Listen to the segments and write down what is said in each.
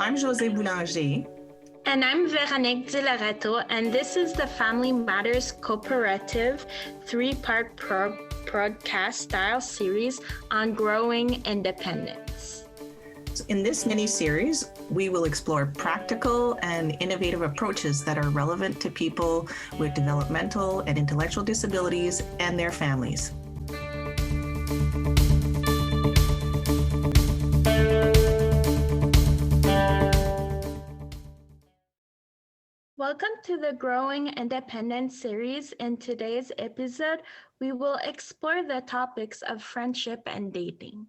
I'm Josée Boulanger. And I'm Véronique Di Loreto, and this is the Family Matters Cooperative three-part podcast-style series on growing independence. In this mini-series, we will explore practical and innovative approaches that are relevant to people with developmental and intellectual disabilities and their families. Welcome to the Growing Independence series. In today's episode, we will explore the topics of friendship and dating.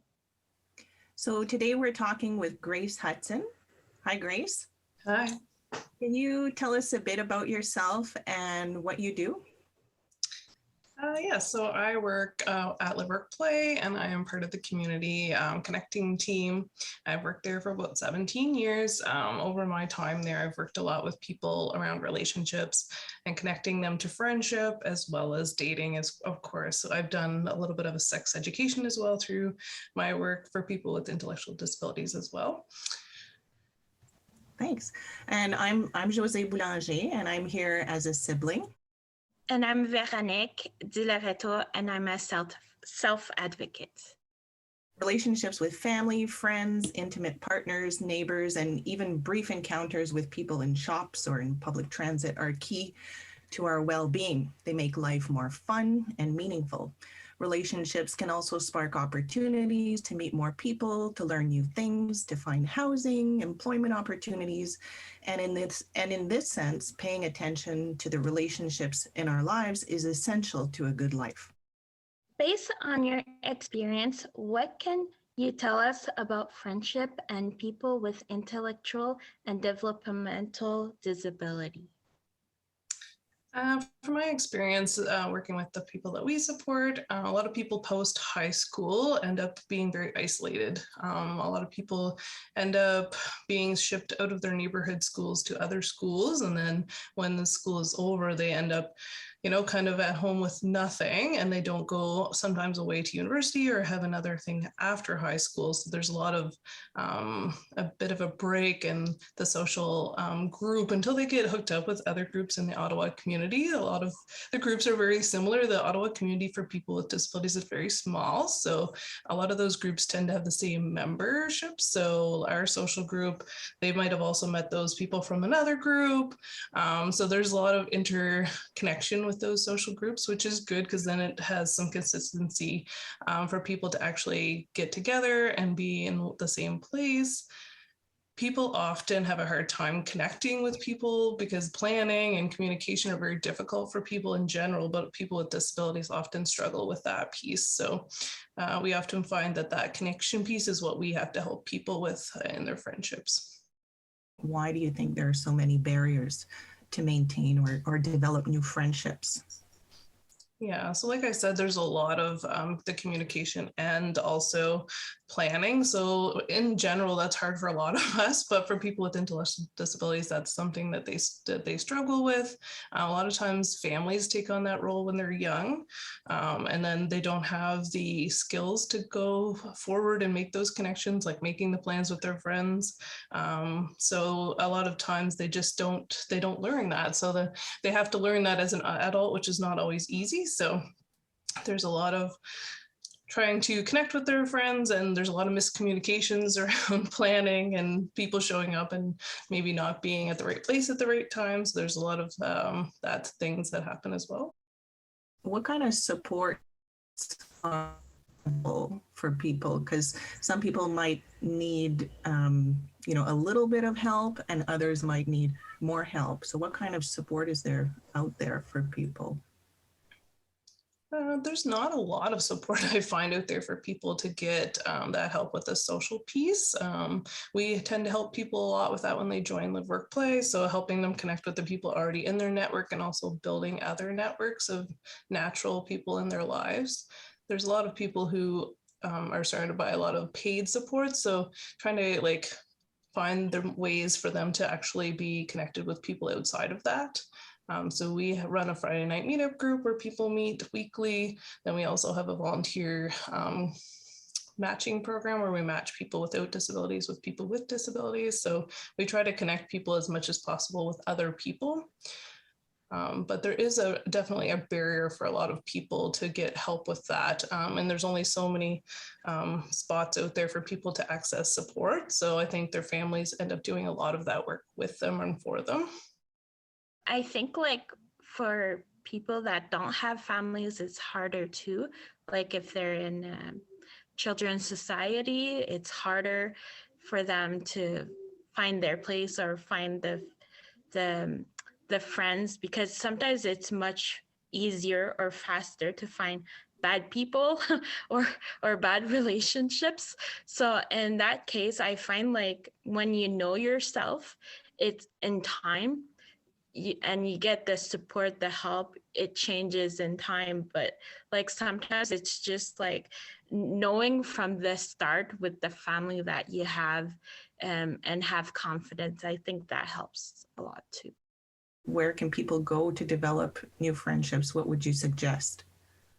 So today we're talking with Grace Hudson. Hi, Grace. Hi. Can you tell us a bit about yourself and what you do? So I work at LiveWorkPlay, and I am part of the community connecting team. I've worked there for about 17 years. Over my time there, I've worked a lot with people around relationships and connecting them to friendship as well as dating, of course. So I've done a little bit of a sex education as well through my work for people with intellectual disabilities as well. Thanks. And I'm Josée Boulanger, and I'm here as a sibling. And I'm Véronique Di Loreto, and I'm a self-advocate. Relationships with family, friends, intimate partners, neighbors, and even brief encounters with people in shops or in public transit are key to our well-being. They make life more fun and meaningful. Relationships can also spark opportunities to meet more people, to learn new things, to find housing, employment opportunities. And in this sense, paying attention to the relationships in our lives is essential to a good life. Based on your experience, what can you tell us about friendship and people with intellectual and developmental disability? From my experience working with the people that we support, a lot of people post high school end up being very isolated. A lot of people end up being shipped out of their neighborhood schools to other schools. And then when the school is over, they end up kind of at home with nothing, and they don't go sometimes away to university or have another thing after high school. So there's a lot of a bit of a break in the social group until they get hooked up with other groups in the Ottawa community. A lot of the groups are very similar. The Ottawa community for people with disabilities is very small. So a lot of those groups tend to have the same membership. So our social group, they might have also met those people from another group. So there's a lot of interconnection with those social groups, which is good because then it has some consistency for people to actually get together and be in the same place. People often have a hard time connecting with people because planning and communication are very difficult for people in general, but people with disabilities often struggle with that piece. So we often find that connection piece is what we have to help people with in their friendships. Why do you think there are so many barriers to maintain or develop new friendships? Yeah, so like I said, there's a lot of the communication and also planning. So in general, that's hard for a lot of us, but for people with intellectual disabilities, that's something that they struggle with. A lot of times families take on that role when they're young, and then they don't have the skills to go forward and make those connections, like making the plans with their friends. So a lot of times they just don't learn that. So they have to learn that as an adult, which is not always easy. So there's a lot of trying to connect with their friends, and there's a lot of miscommunications around planning and people showing up and maybe not being at the right place at the right time. So there's a lot of things that happen as well. What kind of support for people? Because some people might need a little bit of help and others might need more help. So what kind of support is there out there for people? There's not a lot of support I find out there for people to get that help with the social piece. We tend to help people a lot with that when they join LiveWorkPlay, so helping them connect with the people already in their network and also building other networks of natural people in their lives. There's a lot of people who are surrounded by a lot of paid support, so trying to find the ways for them to actually be connected with people outside of that. So we run a Friday night meetup group where people meet weekly. Then we also have a volunteer matching program where we match people without disabilities with people with disabilities. So we try to connect people as much as possible with other people. But there is definitely a barrier for a lot of people to get help with that. And there's only so many spots out there for people to access support. So I think their families end up doing a lot of that work with them and for them. I think like for people that don't have families, it's harder too. Like if they're in children's society, it's harder for them to find their place or find the friends, because sometimes it's much easier or faster to find bad people or bad relationships. So in that case, I find like when you know yourself, it's in time, and you get the support, the help, it changes in time. But like sometimes it's just like knowing from the start with the family that you have, and have confidence. I think that helps a lot too. Where can people go to develop new friendships? What would you suggest?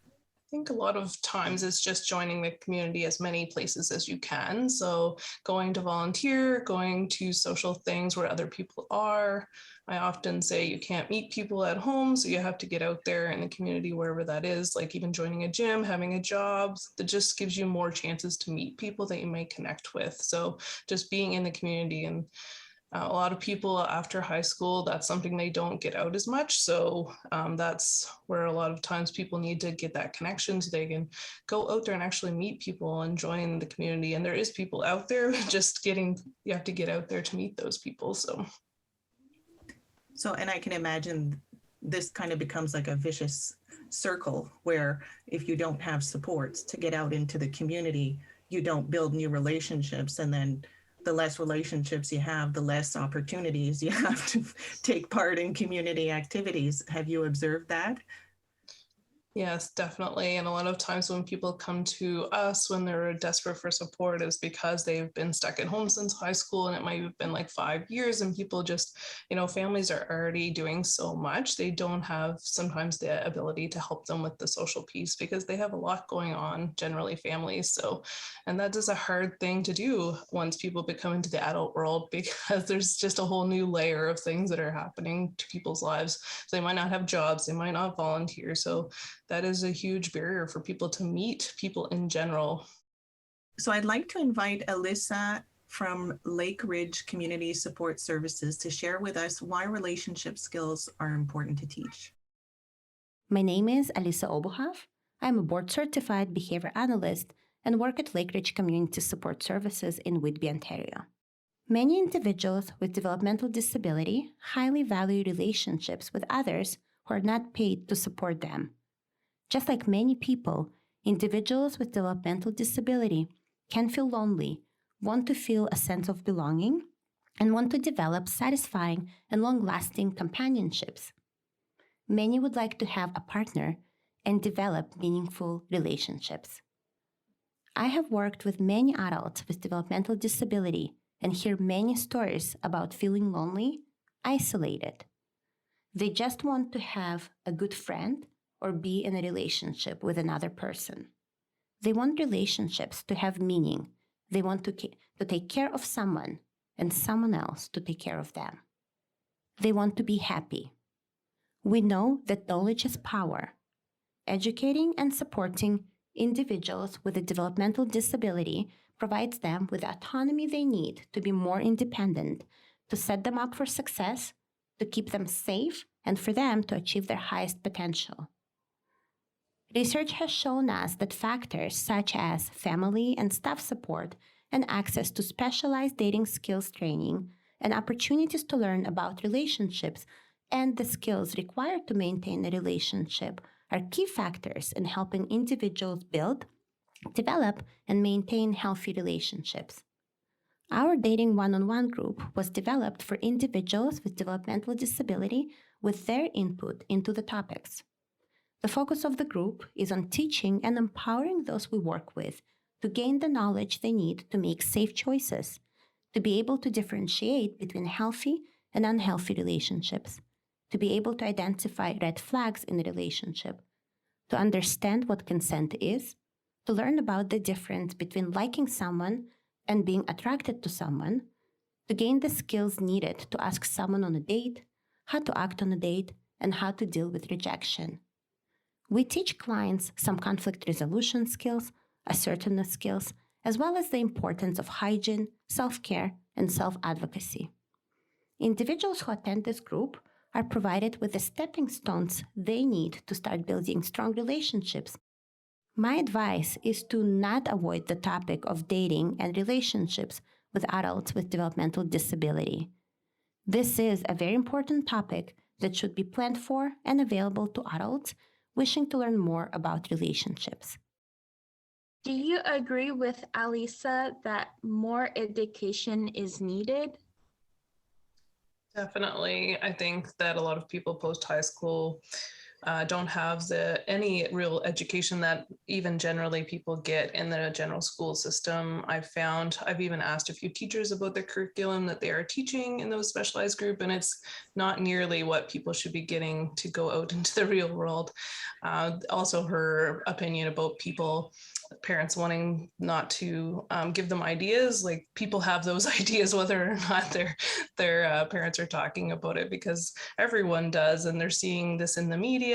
I think a lot of times it's just joining the community as many places as you can. So going to volunteer, going to social things where other people are. I often say you can't meet people at home, so you have to get out there in the community, wherever that is, like even joining a gym, having a job, that just gives you more chances to meet people that you may connect with. So just being in the community. And a lot of people after high school, that's something they don't get out as much. So that's where a lot of times people need to get that connection so they can go out there and actually meet people and join the community. And there is people out there, just you have to get out there to meet those people. So, and I can imagine this kind of becomes like a vicious circle where if you don't have supports to get out into the community, you don't build new relationships, and then the less relationships you have, the less opportunities you have to take part in community activities. Have you observed that? Yes, definitely. And a lot of times when people come to us when they're desperate for support is because they've been stuck at home since high school, and it might have been like 5 years, and people just, families are already doing so much. They don't have sometimes the ability to help them with the social piece because they have a lot going on, generally families. So, and that is a hard thing to do once people become into the adult world, because there's just a whole new layer of things that are happening to people's lives. So they might not have jobs, they might not volunteer. So that is a huge barrier for people to meet people in general. So I'd like to invite Alyssa from Lake Ridge Community Support Services to share with us why relationship skills are important to teach. My name is Alyssa Obuhaf. I'm a board-certified behavior analyst and work at Lake Ridge Community Support Services in Whitby, Ontario. Many individuals with developmental disability highly value relationships with others who are not paid to support them. Just like many people, individuals with developmental disability can feel lonely, want to feel a sense of belonging, and want to develop satisfying and long-lasting companionships. Many would like to have a partner and develop meaningful relationships. I have worked with many adults with developmental disability and hear many stories about feeling lonely, isolated. They just want to have a good friend or be in a relationship with another person. They want relationships to have meaning. They want to take care of someone and someone else to take care of them. They want to be happy. We know that knowledge is power. Educating and supporting individuals with a developmental disability provides them with the autonomy they need to be more independent, to set them up for success, to keep them safe, and for them to achieve their highest potential. Research has shown us that factors such as family and staff support and access to specialized dating skills training and opportunities to learn about relationships and the skills required to maintain a relationship are key factors in helping individuals build, develop, and maintain healthy relationships. Our Dating One-on-One group was developed for individuals with developmental disability with their input into the topics. The focus of the group is on teaching and empowering those we work with to gain the knowledge they need to make safe choices, to be able to differentiate between healthy and unhealthy relationships, to be able to identify red flags in a relationship, to understand what consent is, to learn about the difference between liking someone and being attracted to someone, to gain the skills needed to ask someone on a date, how to act on a date, and how to deal with rejection. We teach clients some conflict resolution skills, assertiveness skills, as well as the importance of hygiene, self-care, and self-advocacy. Individuals who attend this group are provided with the stepping stones they need to start building strong relationships. My advice is to not avoid the topic of dating and relationships with adults with developmental disability. This is a very important topic that should be planned for and available to adults wishing to learn more about relationships. Do you agree with Alyssa that more education is needed? Definitely. I think that a lot of people post high school don't have any real education that even generally people get in the general school system. I've even asked a few teachers about the curriculum that they are teaching in those specialized group, and it's not nearly what people should be getting to go out into the real world. Also her opinion about parents wanting not to give them ideas, like people have those ideas whether or not their parents are talking about it, because everyone does, and they're seeing this in the media.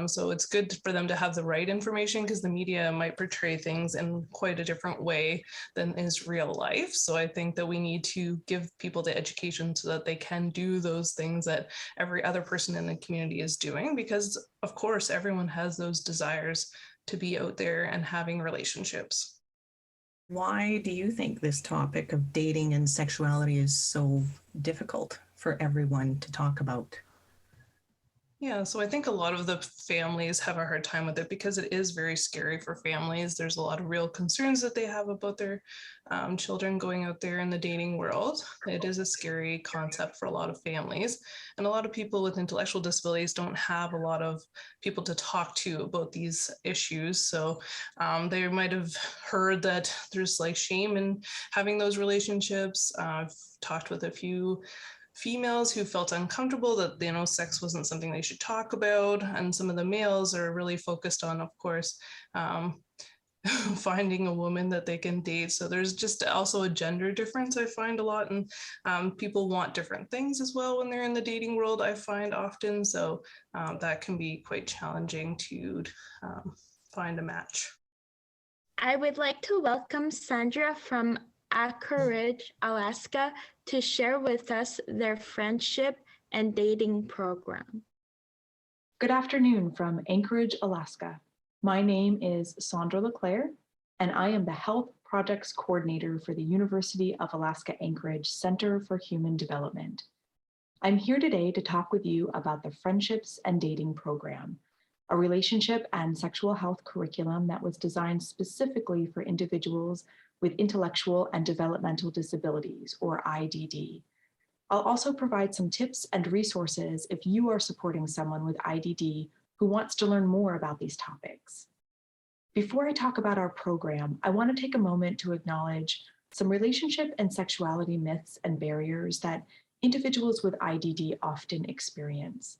So it's good for them to have the right information, because the media might portray things in quite a different way than is real life. So I think that we need to give people the education so that they can do those things that every other person in the community is doing, because of course everyone has those desires to be out there and having relationships. Why do you think this topic of dating and sexuality is so difficult for everyone to talk about? Yeah, so I think a lot of the families have a hard time with it because it is very scary for families. There's a lot of real concerns that they have about their children going out there in the dating world. It is a scary concept for a lot of families. And a lot of people with intellectual disabilities don't have a lot of people to talk to about these issues. So they might have heard that there's like shame in having those relationships. I've talked with a few females who felt uncomfortable that, sex wasn't something they should talk about. And some of the males are really focused on, of course, finding a woman that they can date. So there's just also a gender difference, I find a lot. And people want different things as well when they're in the dating world, I find often. So that can be quite challenging to find a match. I would like to welcome Sandra from Anchorage, Alaska, to share with us their friendship and dating program. Good afternoon from Anchorage, Alaska. My name is Sondra LeClair, and I am the Health Projects Coordinator for the University of Alaska Anchorage Center for Human Development. I'm here today to talk with you about the Friendships and Dating Program, a relationship and sexual health curriculum that was designed specifically for individuals with intellectual and developmental disabilities, or IDD. I'll also provide some tips and resources if you are supporting someone with IDD who wants to learn more about these topics. Before I talk about our program, I want to take a moment to acknowledge some relationship and sexuality myths and barriers that individuals with IDD often experience.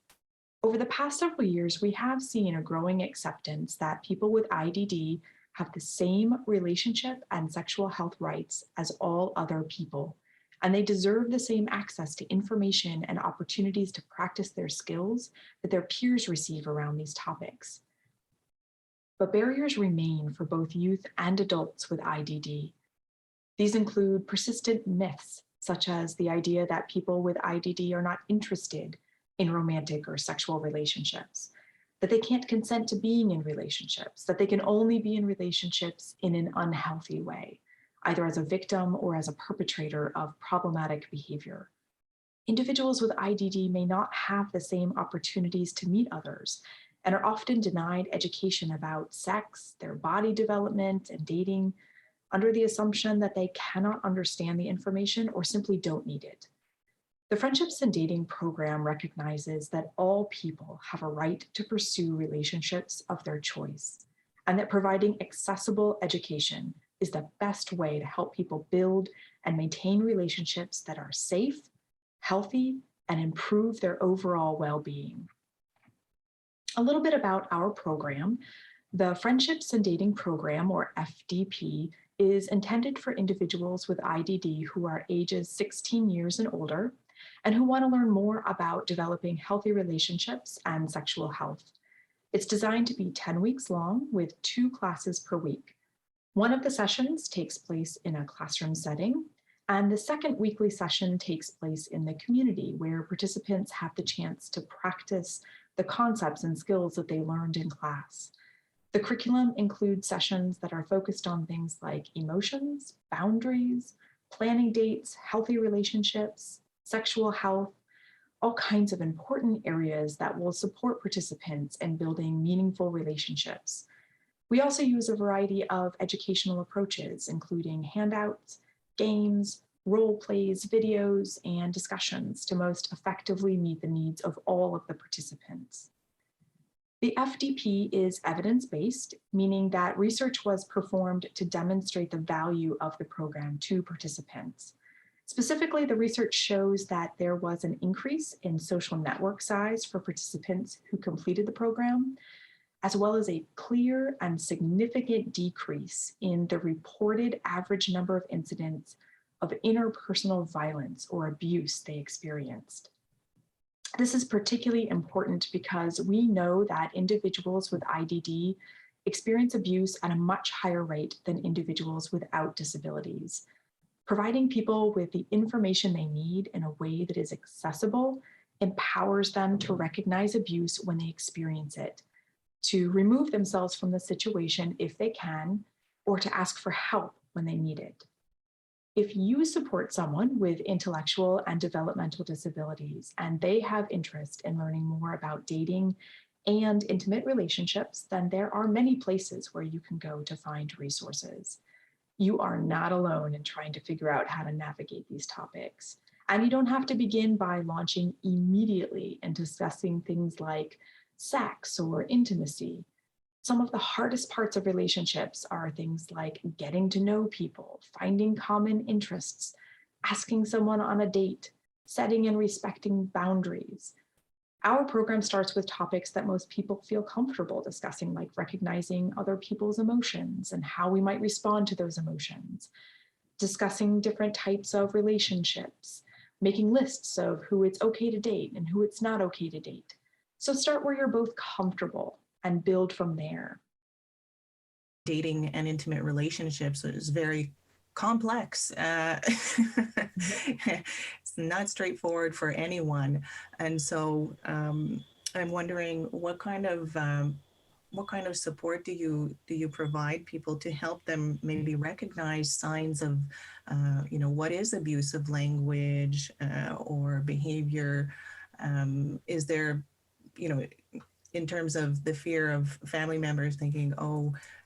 Over the past several years, we have seen a growing acceptance that people with IDD have the same relationship and sexual health rights as all other people, and they deserve the same access to information and opportunities to practice their skills that their peers receive around these topics. But barriers remain for both youth and adults with IDD. These include persistent myths, such as the idea that people with IDD are not interested in romantic or sexual relationships, that they can't consent to being in relationships, that they can only be in relationships in an unhealthy way, either as a victim or as a perpetrator of problematic behavior. Individuals with IDD may not have the same opportunities to meet others and are often denied education about sex, their body development, and dating under the assumption that they cannot understand the information or simply don't need it. The Friendships and Dating Program recognizes that all people have a right to pursue relationships of their choice, and that providing accessible education is the best way to help people build and maintain relationships that are safe, healthy, and improve their overall well-being. A little bit about our program. The Friendships and Dating Program, or FDP, is intended for individuals with IDD who are ages 16 years and older and who want to learn more about developing healthy relationships and sexual health. It's designed to be 10 weeks long with 2 classes per week. One of the sessions takes place in a classroom setting, and the second weekly session takes place in the community where participants have the chance to practice the concepts and skills that they learned in class. The curriculum includes sessions that are focused on things like emotions, boundaries, planning dates, healthy relationships, sexual health, all kinds of important areas that will support participants in building meaningful relationships. We also use a variety of educational approaches, including handouts, games, role plays, videos, and discussions to most effectively meet the needs of all of the participants. The FDP is evidence-based, meaning that research was performed to demonstrate the value of the program to participants. Specifically, the research shows that there was an increase in social network size for participants who completed the program, as well as a clear and significant decrease in the reported average number of incidents of interpersonal violence or abuse they experienced. This is particularly important because we know that individuals with IDD experience abuse at a much higher rate than individuals without disabilities. Providing people with the information they need in a way that is accessible empowers them to recognize abuse when they experience it, to remove themselves from the situation if they can, or to ask for help when they need it. If you support someone with intellectual and developmental disabilities and they have interest in learning more about dating and intimate relationships, then there are many places where you can go to find resources. You are not alone in trying to figure out how to navigate these topics. And you don't have to begin by launching immediately and discussing things like sex or intimacy. Some of the hardest parts of relationships are things like getting to know people, finding common interests, asking someone on a date, setting and respecting boundaries. Our program starts with topics that most people feel comfortable discussing, like recognizing other people's emotions and how we might respond to those emotions, discussing different types of relationships, making lists of who it's okay to date and who it's not okay to date. So start where you're both comfortable and build from there. Dating and intimate relationships is very complex. It's not straightforward for anyone. And so I'm wondering what kind of support do you provide people to help them maybe recognize signs of, what is abusive language or behavior? Is there, in terms of the fear of family members thinking,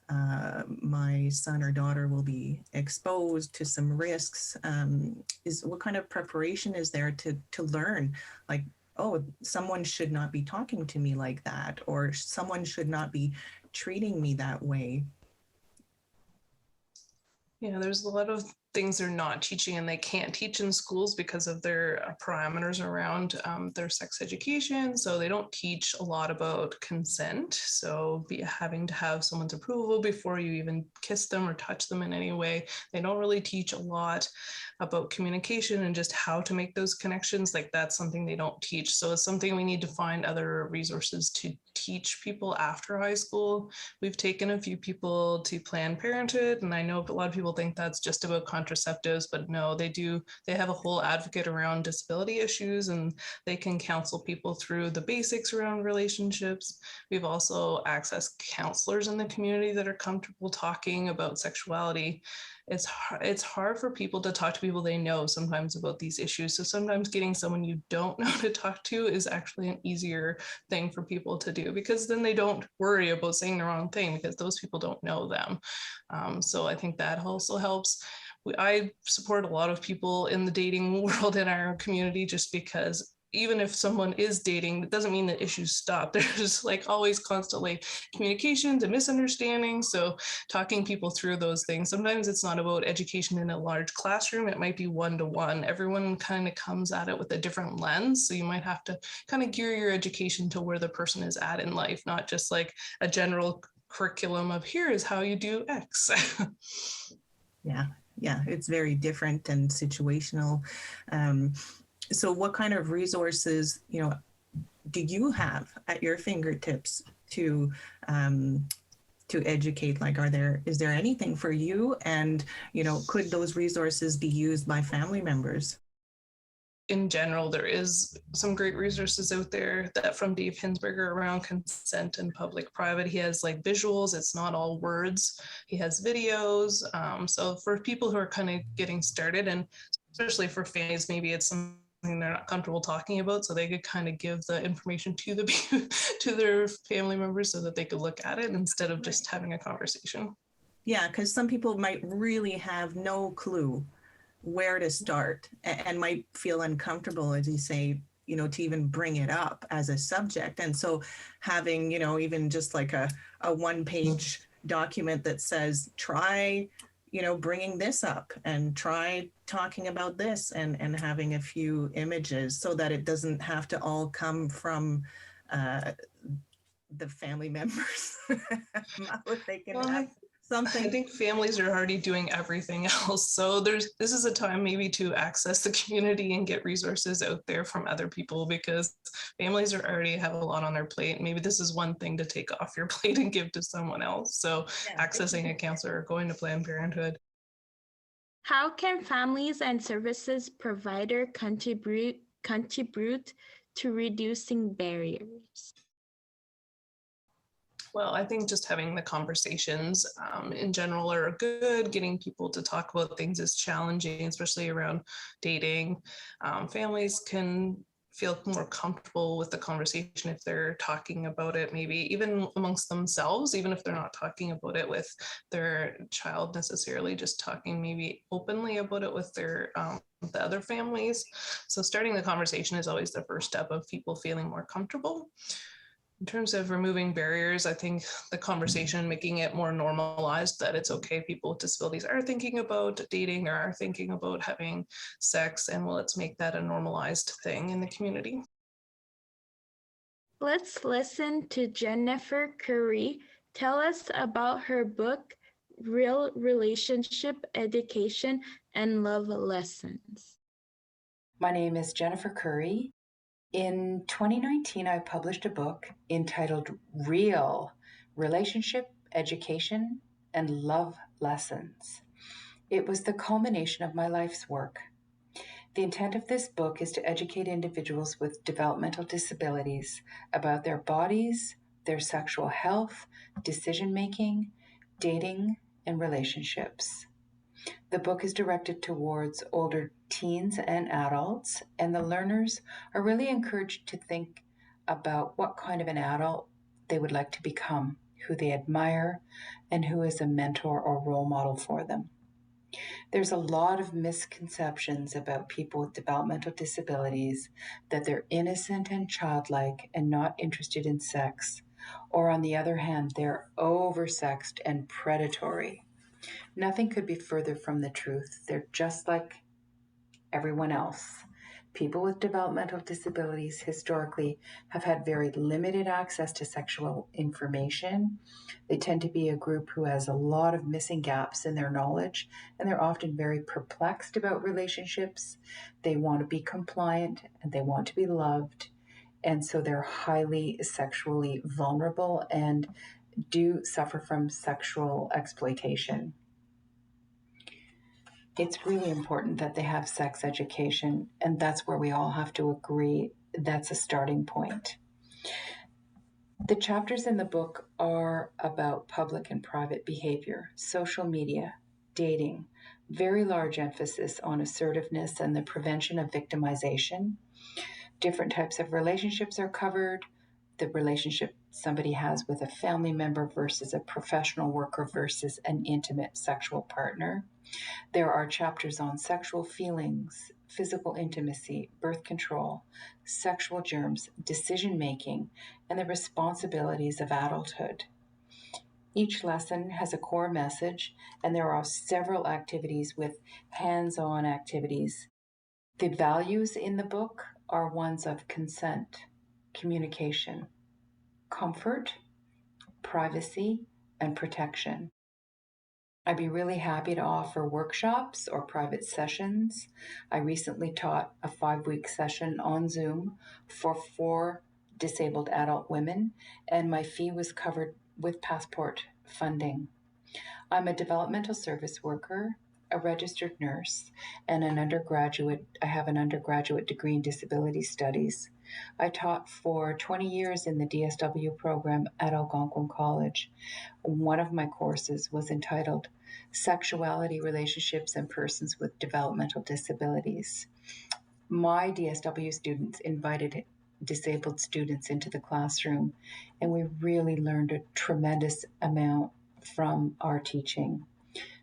my son or daughter will be exposed to some risks, what kind of preparation is there to learn, like, someone should not be talking to me like that, or someone should not be treating me that way? Yeah, there's a lot of things they're not teaching and they can't teach in schools because of their parameters around their sex education. So they don't teach a lot about consent. So having to have someone's approval before you even kiss them or touch them in any way. They don't really teach a lot about communication and just how to make those connections. Like, that's something they don't teach. So it's something we need to find other resources to teach people after high school. We've taken a few people to Planned Parenthood, and I know a lot of people think that's just about contraceptives, but no, they have a whole advocate around disability issues, and they can counsel people through the basics around relationships. We've also accessed counselors in the community that are comfortable talking about sexuality. It's hard for people to talk to people they know sometimes about these issues. So sometimes getting someone you don't know to talk to is actually an easier thing for people to do, because then they don't worry about saying the wrong thing because those people don't know them. So I think that also helps. I support a lot of people in the dating world in our community, just because even if someone is dating, it doesn't mean that issues stop. There's always constantly communications and misunderstandings. So talking people through those things, sometimes it's not about education in a large classroom. It might be one-to-one. Everyone kind of comes at it with a different lens. So you might have to kind of gear your education to where the person is at in life, not just like a general curriculum of here is how you do X. Yeah, it's very different and situational. So what kind of resources, do you have at your fingertips to educate? Like, is there anything for you? And, could those resources be used by family members? In general, there is some great resources out there that from Dave Hinsberger around consent and public-private. He has like visuals, it's not all words. He has videos. So for people who are kind of getting started, and especially for families, maybe it's something they're not comfortable talking about, so they could kind of give the information to to their family members so that they could look at it instead of just having a conversation. Yeah, because some people might really have no clue where to start and might feel uncomfortable, as you say, to even bring it up as a subject. And so having, even just like a one-page document that says, try, bringing this up and try talking about this, and having a few images so that it doesn't have to all come from the family members. They can have something. I think families are already doing everything else. So this is a time maybe to access the community and get resources out there from other people, because families already have a lot on their plate. Maybe this is one thing to take off your plate and give to someone else. So accessing a counselor or going to Planned Parenthood. How can families and services provider contribute to reducing barriers? Well, I think just having the conversations in general are good. Getting people to talk about things is challenging, especially around dating. Families can feel more comfortable with the conversation if they're talking about it, maybe even amongst themselves, even if they're not talking about it with their child necessarily, just talking maybe openly about it with their the other families. So starting the conversation is always the first step of people feeling more comfortable. In terms of removing barriers, I think the conversation, making it more normalized that it's okay, people with disabilities are thinking about dating or are thinking about having sex, and let's make that a normalized thing in the community. Let's listen to Jennifer Currie tell us about her book, Real Relationship Education and Love Lessons. My name is Jennifer Currie. In 2019, I published a book entitled Real Relationship Education and Love Lessons. It was the culmination of my life's work. The intent of this book is to educate individuals with developmental disabilities about their bodies, their sexual health, decision-making, dating, and relationships. The book is directed towards older teens and adults, and the learners are really encouraged to think about what kind of an adult they would like to become, who they admire, and who is a mentor or role model for them. There's a lot of misconceptions about people with developmental disabilities, that they're innocent and childlike and not interested in sex, or on the other hand, they're oversexed and predatory. Nothing could be further from the truth. They're just like everyone else. People with developmental disabilities historically have had very limited access to sexual information. They tend to be a group who has a lot of missing gaps in their knowledge, and they're often very perplexed about relationships. They want to be compliant and they want to be loved, and so they're highly sexually vulnerable and do suffer from sexual exploitation. It's really important that they have sex education, and that's where we all have to agree that's a starting point. The chapters in the book are about public and private behavior, social media, dating, very large emphasis on assertiveness and the prevention of victimization. Different types of relationships are covered. The relationship somebody has with a family member versus a professional worker versus an intimate sexual partner. There are chapters on sexual feelings, physical intimacy, birth control, sexual germs, decision-making, and the responsibilities of adulthood. Each lesson has a core message, and there are several activities with hands-on activities. The values in the book are ones of consent, communication, comfort, privacy, and protection. I'd be really happy to offer workshops or private sessions. I recently taught a 5-week session on Zoom for 4 disabled adult women, and my fee was covered with passport funding. I'm a developmental service worker, a registered nurse, and I have an undergraduate degree in disability studies. I taught for 20 years in the DSW program at Algonquin College. One of my courses was entitled Sexuality, Relationships, and Persons with Developmental Disabilities. My DSW students invited disabled students into the classroom, and we really learned a tremendous amount from our teaching.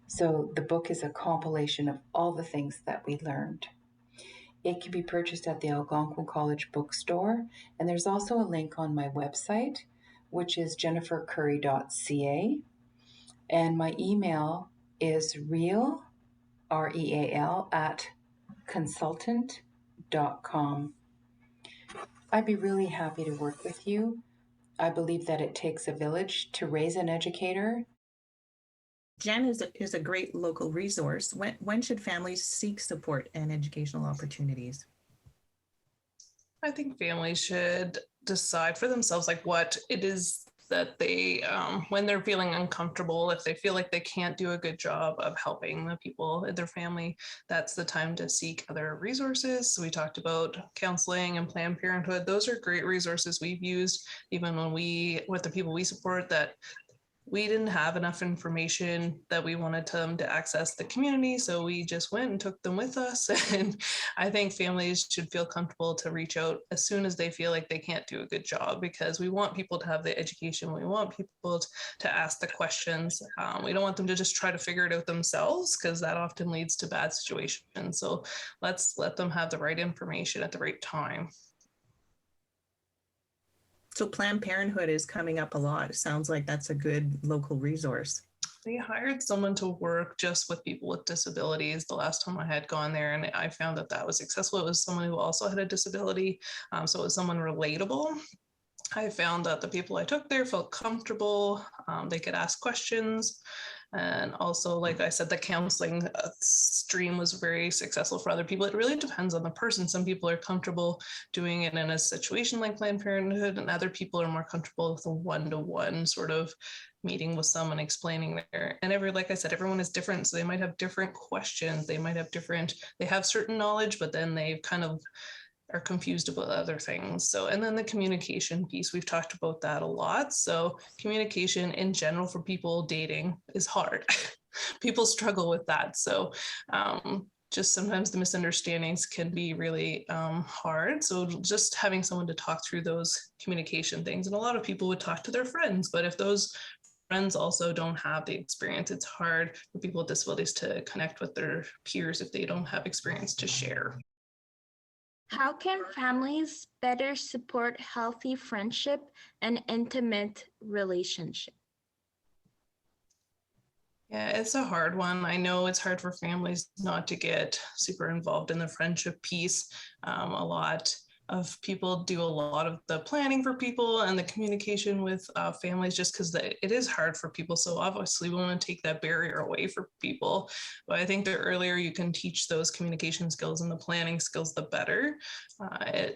So the book is a compilation of all the things that we learned. It can be purchased at the Algonquin College bookstore, and there's also a link on my website, which is jennifercurrie.ca, and my email is real, REAL, at consultant.com. I'd be really happy to work with you. I believe that it takes a village to raise an educator. Jen is a great local resource. When should families seek support and educational opportunities? I think families should decide for themselves like what it is that they, when they're feeling uncomfortable, if they feel like they can't do a good job of helping the people in their family, that's the time to seek other resources. So we talked about counseling and Planned Parenthood. Those are great resources we've used even with the people we support, that we didn't have enough information that we wanted them to access the community. So we just went and took them with us. And I think families should feel comfortable to reach out as soon as they feel like they can't do a good job, because we want people to have the education. We want people to ask the questions. We don't want them to just try to figure it out themselves, because that often leads to bad situations. So let's let them have the right information at the right time. So Planned Parenthood is coming up a lot. It sounds like that's a good local resource. They hired someone to work just with people with disabilities the last time I had gone there, and I found that was successful. It was someone who also had a disability, so it was someone relatable. I found that the people I took there felt comfortable. They could ask questions. And also, like I said, the counseling stream was very successful for other people. It really depends on the person. Some people are comfortable doing it in a situation like Planned Parenthood, and other people are more comfortable with a one-to-one sort of meeting with someone explaining there. And like I said, everyone is different. So they might have different questions. They have certain knowledge, but then they kind of are confused about other things. So, and then the communication piece, we've talked about that a lot. So communication in general for people dating is hard. People struggle with that. So just sometimes the misunderstandings can be really hard. So just having someone to talk through those communication things. And a lot of people would talk to their friends, but if those friends also don't have the experience, it's hard for people with disabilities to connect with their peers if they don't have experience to share. How can families better support healthy friendship and intimate relationship? Yeah, it's a hard one. I know it's hard for families not to get super involved in the friendship piece. A lot of people do a lot of the planning for people and the communication with families, just because it is hard for people. So obviously we want to take that barrier away for people. But I think the earlier you can teach those communication skills and the planning skills, the better.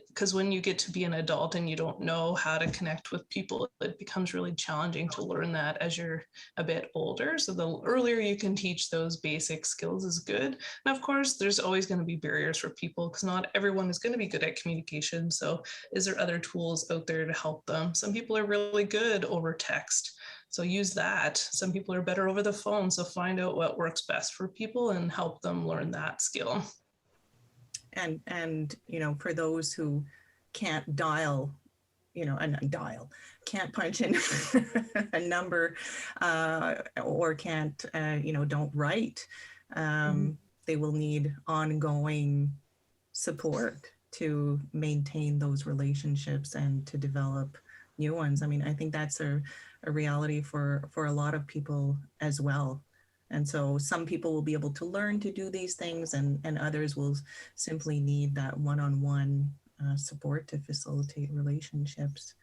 Because when you get to be an adult and you don't know how to connect with people, it becomes really challenging to learn that as you're a bit older. So the earlier you can teach those basic skills is good. And of course, there's always going to be barriers for people, because not everyone is going to be good at communication. So is there other tools out there to help them? Some people are really good over text, so use that. Some people are better over the phone, so find out what works best for people and help them learn that skill. And for those who can't can't punch in a number or can't don't write, they will need ongoing support to maintain those relationships and to develop new ones. I mean, I think that's a reality for a lot of people as well. And so some people will be able to learn to do these things, and others will simply need that one-on-one support to facilitate relationships.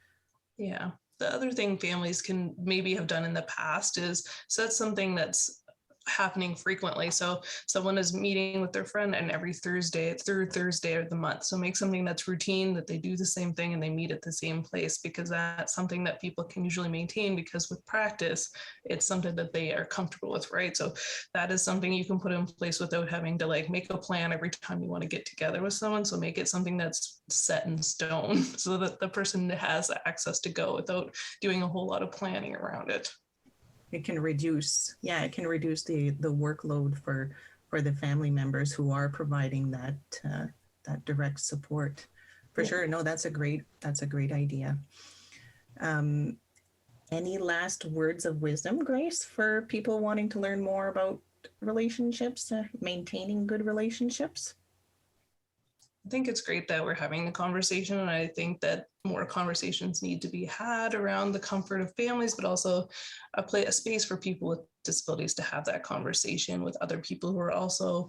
Yeah. the other thing families can maybe have done in the past is set something that's happening frequently. So someone is meeting with their friend and every Thursday, third Thursday of the month. So make something that's routine, that they do the same thing and they meet at the same place, because that's something that people can usually maintain, because with practice, it's something that they are comfortable with, right? So that is something you can put in place without having to like make a plan every time you want to get together with someone. So make it something that's set in stone so that the person has access to go without doing a whole lot of planning around it. It can reduce the workload for the family members who are providing that direct support. For sure. No, that's a great idea. Any last words of wisdom, Grace, for people wanting to learn more about relationships, maintaining good relationships? I think it's great that we're having the conversation, and I think that more conversations need to be had around the comfort of families, but also a space for people with disabilities to have that conversation with other people who are also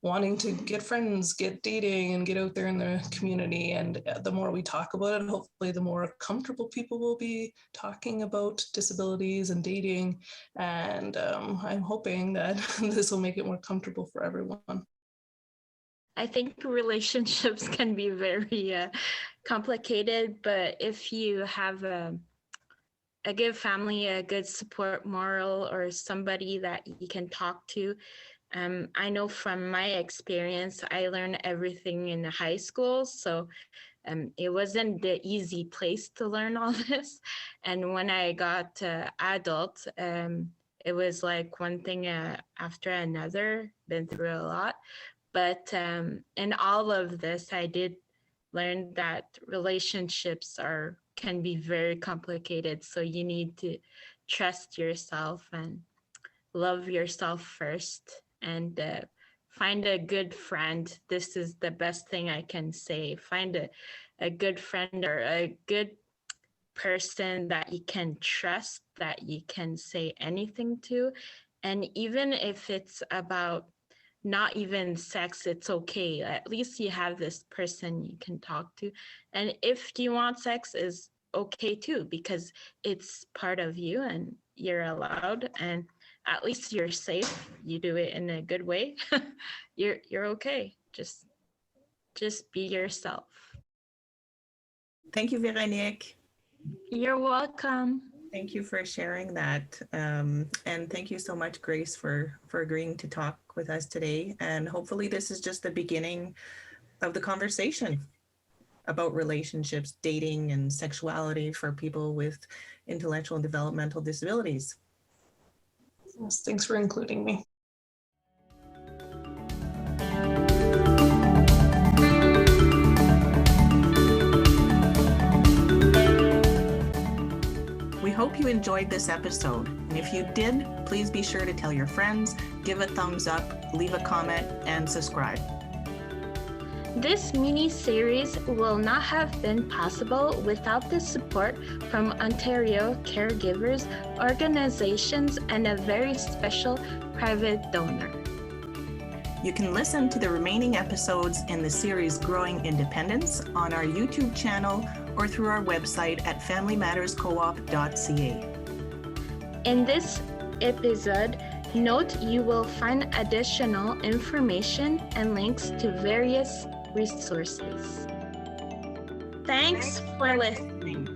wanting to get friends, get dating, and get out there in the community. And the more we talk about it, hopefully the more comfortable people will be talking about disabilities and dating. And I'm hoping that this will make it more comfortable for everyone. I think relationships can be very complicated, but if you have a good family, a good support moral, or somebody that you can talk to, I know from my experience, I learned everything in high school, so it wasn't the easy place to learn all this. And when I got adult, it was like one thing after another, been through a lot. But in all of this, I did learn that relationships can be very complicated. So you need to trust yourself and love yourself first, and find a good friend. This is the best thing I can say. Find a good friend or a good person that you can trust, that you can say anything to. And even if it's about not even sex, it's okay. At least you have this person you can talk to. And if you want sex, is okay too, because it's part of you and you're allowed, and at least you're safe. You do it in a good way. You're okay. Just be yourself. Thank you, Véronique. You're welcome. Thank you for sharing that. And thank you so much, Grace, for agreeing to talk with us today. And hopefully this is just the beginning of the conversation about relationships, dating, and sexuality for people with intellectual and developmental disabilities. Yes, thanks for including me. We hope you enjoyed this episode. And if you did, please be sure to tell your friends, give a thumbs up, leave a comment, and subscribe. This mini-series will not have been possible without the support from Ontario caregivers, organizations, and a very special private donor. You can listen to the remaining episodes in the series Growing Independence on our YouTube channel or through our website at familymatterscoop.ca. In this episode, note you will find additional information and links to various resources. Thanks for listening.